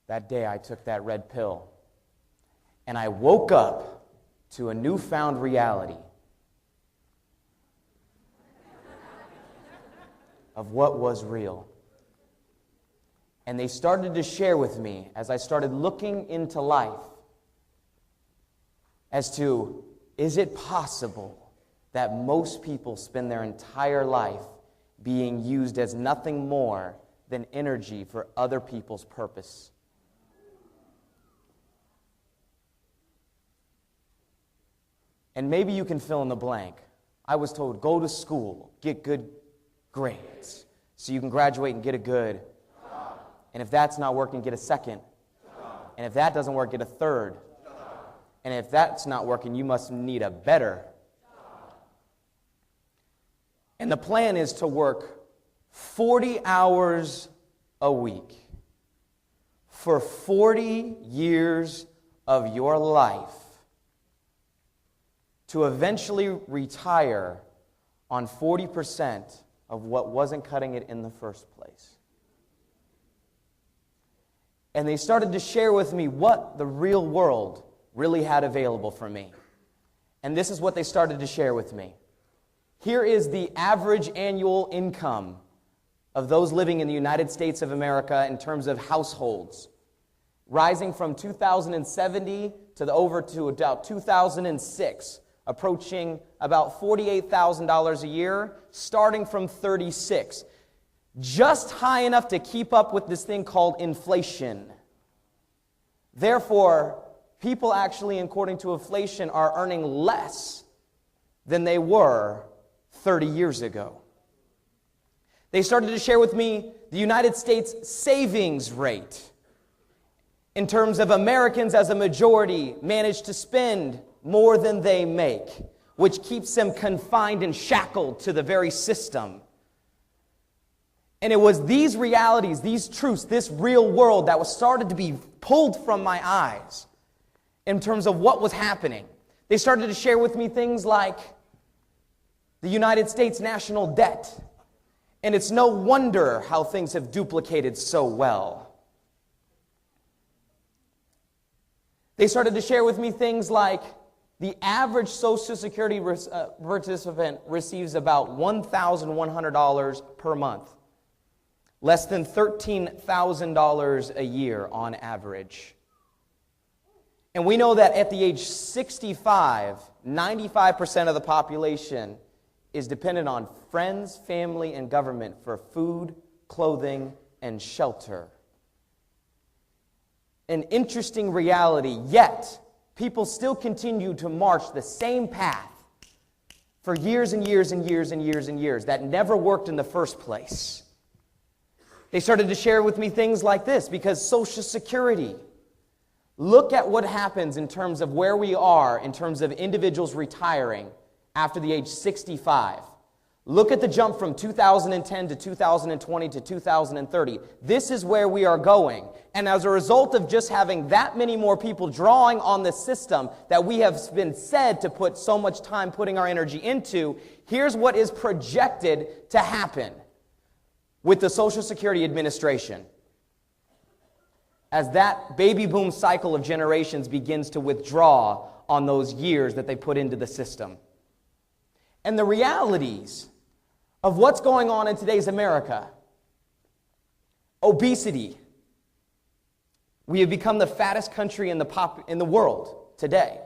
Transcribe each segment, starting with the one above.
that day I took that red pill, and I woke up to a newfound reality of what was real. And they started to share with me, as I started looking into life, as to, is it possible that most people spend their entire life being used as nothing more than energy for other people's purpose? And maybe you can fill in the blank. I was told, go to school, get good grades, so you can graduate and get a good. And if that's not working, get a second. And if that doesn't work, get a third. And if that's not working, you must need a better. And the plan is to work 40 hours a week for 40 years of your life to eventually retire on 40% of what wasn't cutting it in the first place. And they started to share with me what the real world really had available for me. And this is what they started to share with me. Here is the average annual income of those living in the United States of America in terms of households, rising from 2070 to about 2006, approaching about $48,000 a year, starting from 36, just high enough to keep up with this thing called inflation. Therefore, people actually, according to inflation, are earning less than they were 30 years ago. They started to share with me the United States savings rate in terms of Americans as a majority manage to spend more than they make, which keeps them confined and shackled to the very system. And it was these realities, these truths, this real world that was started to be pulled from my eyes in terms of what was happening. They started to share with me things like the United States national debt. And it's no wonder how things have duplicated so well. They started to share with me things like the average Social Security participant receives about $1,100 per month, less than $13,000 a year on average. And we know that at the age 65, 95% of the population is dependent on friends, family, and government for food, clothing, and shelter. An interesting reality, yet people still continue to march the same path for years and years and years and years and years that never worked in the first place. They started to share with me things like this, because Social Security, look at what happens in terms of where we are in terms of individuals retiring after the age 65. Look at the jump from 2010 to 2020 to 2030. This is where we are going. And as a result of just having that many more people drawing on the system that we have been said to put so much time putting our energy into, here's what is projected to happen with the Social Security Administration. As that baby boom cycle of generations begins to withdraw on those years that they put into the system. And the realities of what's going on in today's America. Obesity. We have become the fattest country in the world today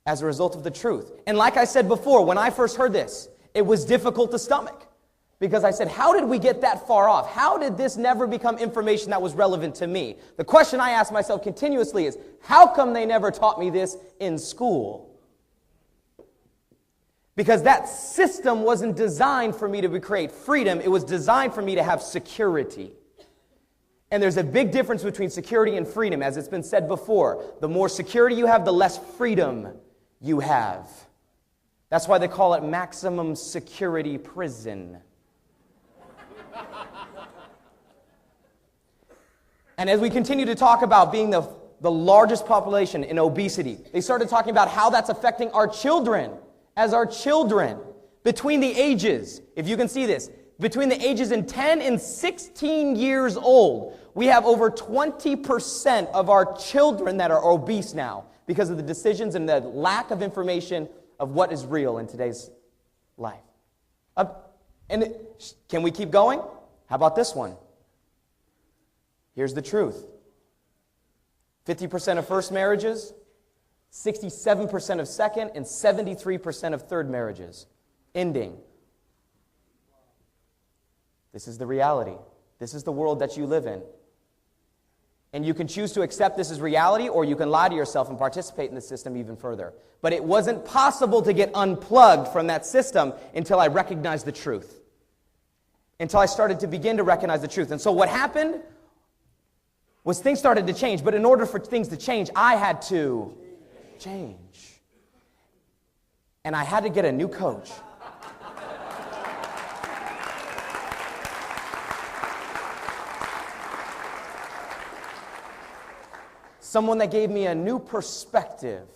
as a result of the truth. And like I said before, when I first heard this, it was difficult to stomach. Because I said, how did we get that far off? How did this never become information that was relevant to me? The question I ask myself continuously is, how come they never taught me this in school? Because that system wasn't designed for me to create freedom. It was designed for me to have security. And there's a big difference between security and freedom. As it's been said before, the more security you have, the less freedom you have. That's why they call it maximum security prison. And as we continue to talk about being the largest population in obesity, they started talking about how that's affecting our children. As our children, between the ages, if you can see this, between the ages of 10 and 16 years old, we have over 20% of our children that are obese now because of the decisions and the lack of information of what is real in today's life. Can we keep going? How about this one? Here's the truth. 50% of first marriages, 67% of second, and 73% of third marriages ending. This is the reality. This is the world that you live in. And you can choose to accept this as reality, or you can lie to yourself and participate in the system even further. But it wasn't possible to get unplugged from that system until I recognized the truth. Until I started to begin to recognize the truth. And so what happened was things started to change. But in order for things to change, I had to change. And I had to get a new coach. Someone that gave me a new perspective.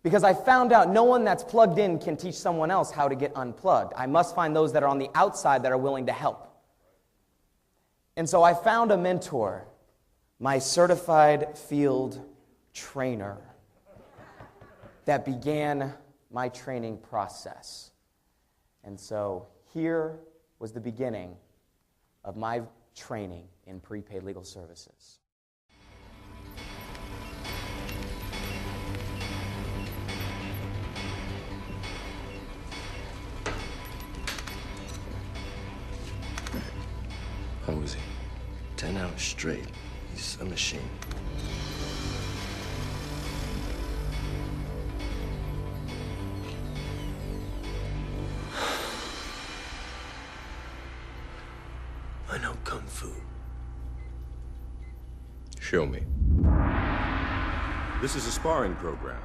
Because I found out no one that's plugged in can teach someone else how to get unplugged. I must find those that are on the outside that are willing to help. And so I found a mentor, my certified field trainer, that began my training process. And so here was the beginning of my training in prepaid legal services. How was he? 10 hours straight. He's a machine. I know Kung Fu. Show me. This is a sparring program,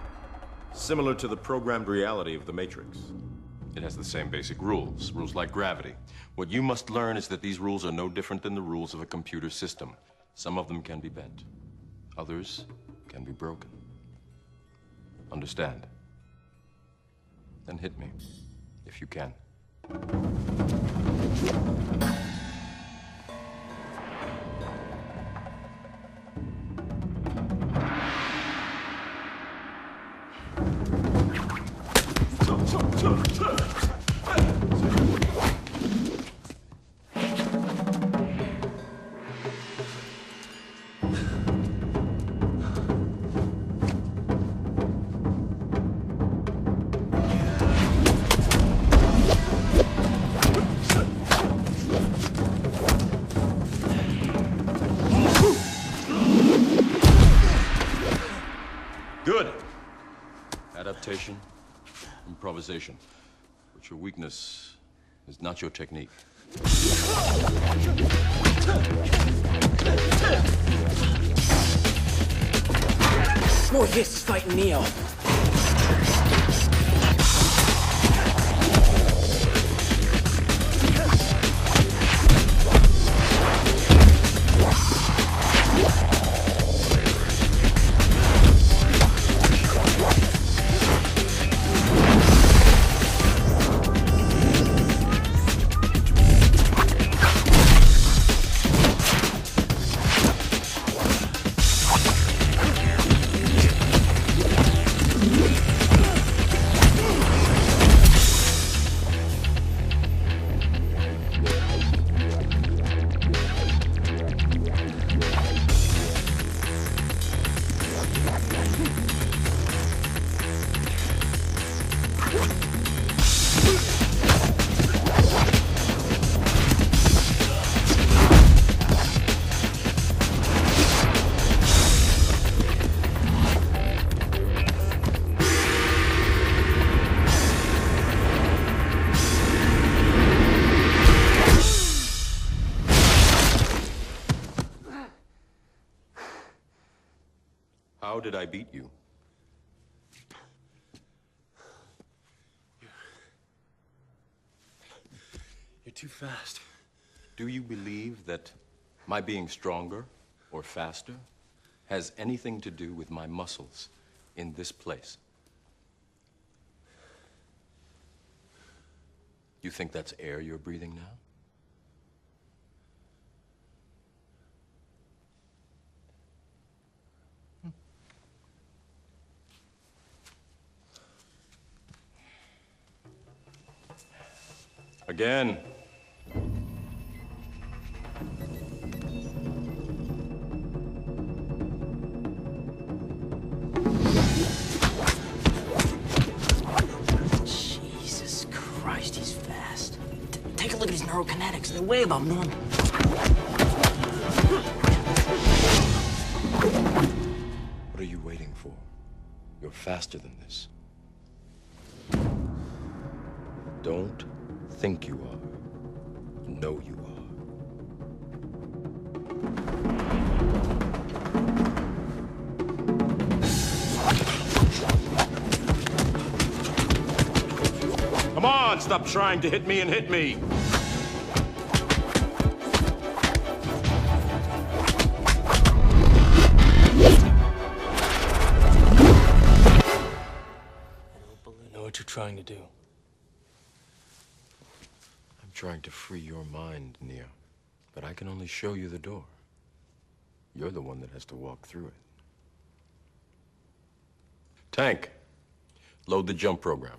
similar to the programmed reality of the Matrix. It has the same basic rules, rules like gravity. What you must learn is that these rules are no different than the rules of a computer system. Some of them can be bent. Others can be broken. Understand? Then hit me, if you can. Good. Adaptation, improvisation. But your weakness is not your technique. Morpheus is fighting Neo. How did I beat you? You're too fast. Do you believe that my being stronger or faster has anything to do with my muscles in this place? You think that's air you're breathing now? Again. Jesus Christ, he's fast. Take a look at his neurokinetics. They're way above normal. What are you waiting for? You're faster than this. Don't think you are. Know you are. Come on, stop trying to hit me and hit me. I know what you're trying to do. I'm trying to free your mind, Neo. But I can only show you the door. You're the one that has to walk through it. Tank, load the jump program.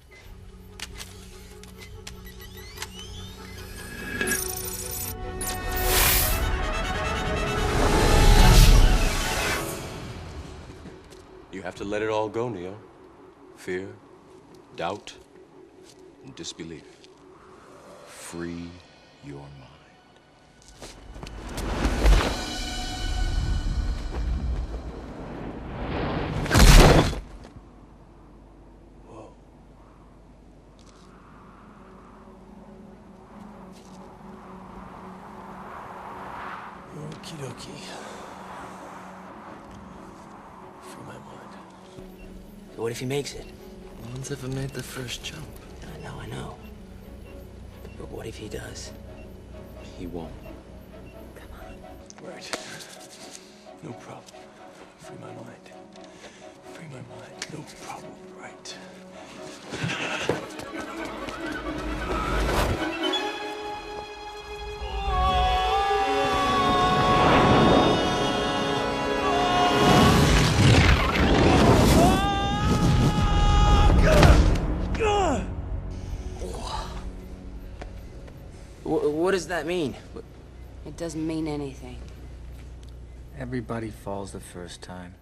You have to let it all go, Neo. Fear, doubt, and disbelief. Free your mind. Whoa. Okie dokie. Free my mind. So what if he makes it? No one's ever made the first jump. I know. But what if he does? He won't. Right. No problem. Free my mind. Free my mind. No problem. Right. What does that mean? It doesn't mean anything. Everybody falls the first time.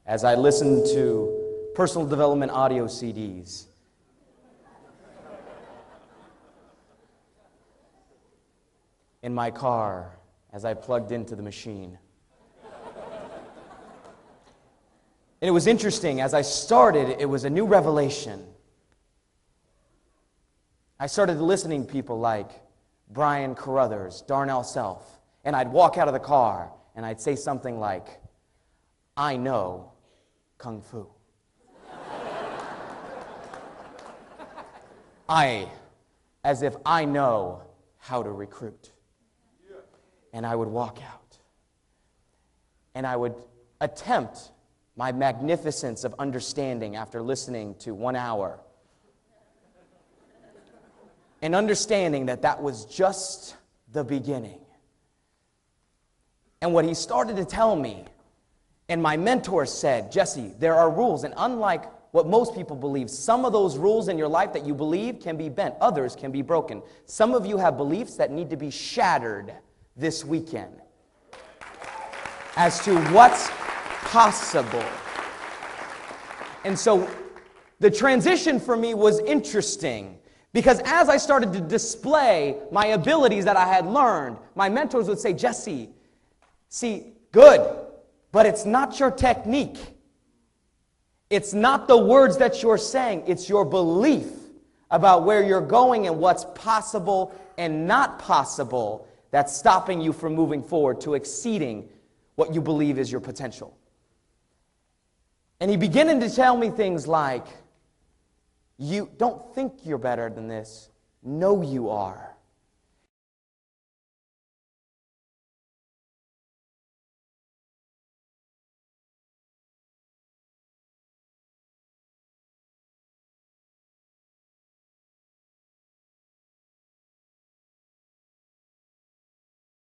As I listened to personal development audio CDs, in my car, as I plugged into the machine. And it was interesting, as I started, it was a new revelation. I started listening to people like Brian Carruthers, Darnell Self, and I'd walk out of the car and I'd say something like, I know Kung Fu. As if I know how to recruit. And I would walk out. And I would attempt my magnificence of understanding after listening to 1 hour. And understanding that that was just the beginning. And what he started to tell me, and my mentor said, Jesse, there are rules, and unlike what most people believe, some of those rules in your life that you believe can be bent, others can be broken. Some of you have beliefs that need to be shattered this weekend as to what's possible. And so the transition for me was interesting. Because as I started to display my abilities that I had learned, my mentors would say, Jesse, see, good, but it's not your technique. It's not the words that you're saying. It's your belief about where you're going and what's possible and not possible that's stopping you from moving forward to exceeding what you believe is your potential. And he began to tell me things like, you don't think you're better than this. Know you are.